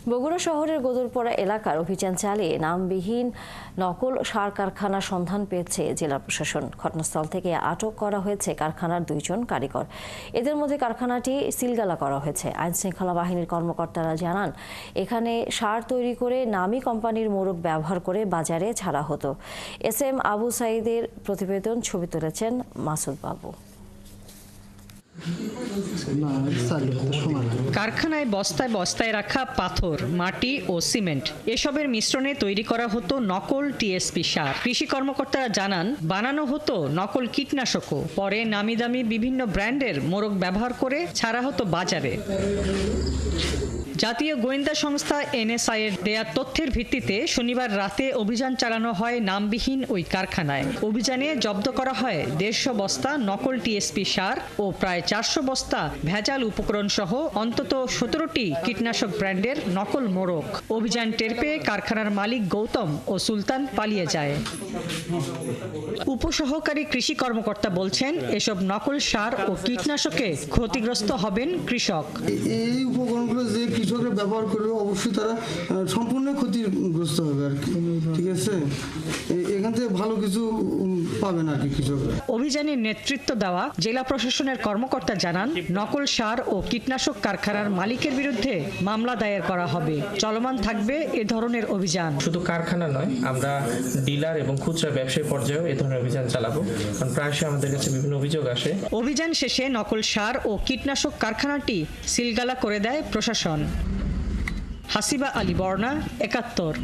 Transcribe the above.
বগুড়া শহরের গদুরপাড়া এলাকার অভিযান চালিয়ে নামবিহীন নকল সার কারখানার সন্ধান পেয়েছে জেলা প্রশাসন। ঘটনাস্থল থেকে আটক করা হয়েছে কারখানার 2 জন কারিগর। এদের মধ্যে কারখানাটি সিলগালা করা হয়েছে। আইনশৃঙ্খলা বাহিনীর কর্মকর্তারা জানান, এখানে সার তৈরি করে নামী কোম্পানির মোড়ক ব্যবহার করে বাজারে ছাড়া হতো। এসএম আবু সাইদের প্রতিবেদন, ছবি তুলেছেন মাসুদ বাবু। কারখানায় বস্তায় বস্তায় রাখা পাথর, মাটি ও সিমেন্ট এসবের মিশ্রণে তৈরি করা হতো নকল টিএসপি সার। কৃষি কর্মকর্তারা জানান, বানানো হতো নকল কীটনাশকও। পরে নামি দামি বিভিন্ন ব্র্যান্ডের মোড়ক ব্যবহার করে ছাড়া হতো বাজারে। জাতীয় গোয়েন্দা সংস্থা এনএসআই এর দেয়া তথ্যের ভিত্তিতে শনিবার রাতে অভিযান চালানো হয় নামবিহীন ওই কারখানায়। অভিযানে জব্দ করা হয় 150 বস্তা নকল টিএসপি সার ও প্রায় 400 বস্তা ভেজাল উপকরণ সহ অন্তত 17টি কীটনাশক ব্র্যান্ডের নকল মোড়ক। অভিযান টের পেয়ে কারখানার মালিক গৌতম ও সুলতান পালিয়ে যায়। উপসহকারী কৃষি কর্মকর্তা বলছেন, এসব নকল সার ও কীটনাশকে ক্ষতিগ্রস্ত হবেন কৃষক। এই উপকরণগুলো যে কৃষকরা ব্যবহার করবে অবশ্যই তারা সম্পূর্ণ ক্ষতিগ্রস্ত হবে আর কি। ঠিক আছে, এখান থেকে ভালো কিছু পাবে না আর কি কৃষকরা। অভিযানে নেতৃত্ব দেওয়া জেলা প্রশাসনের কর্মকর্তা জানান, নকল সার ও কীটনাশক কারখানার মালিকের বিরুদ্ধে মামলা দায়ের করা হবে। চলমান থাকবে এ ধরনের অভিযান। শুধু কারখানা নয়, আমরা ডিলার এবং খুচরা ব্যবসায়ী পর্যায়েও এ ধরনের অভিযান চালাবো, কারণ প্রায়শই আমাদের কাছে বিভিন্ন অভিযোগ আসে। অভিযান শেষে নকল সার ও কীটনাশক কারখানাটি সিলগালা করে দেয় প্রশাসন। হাসিবা আলী বর্ণা, 71।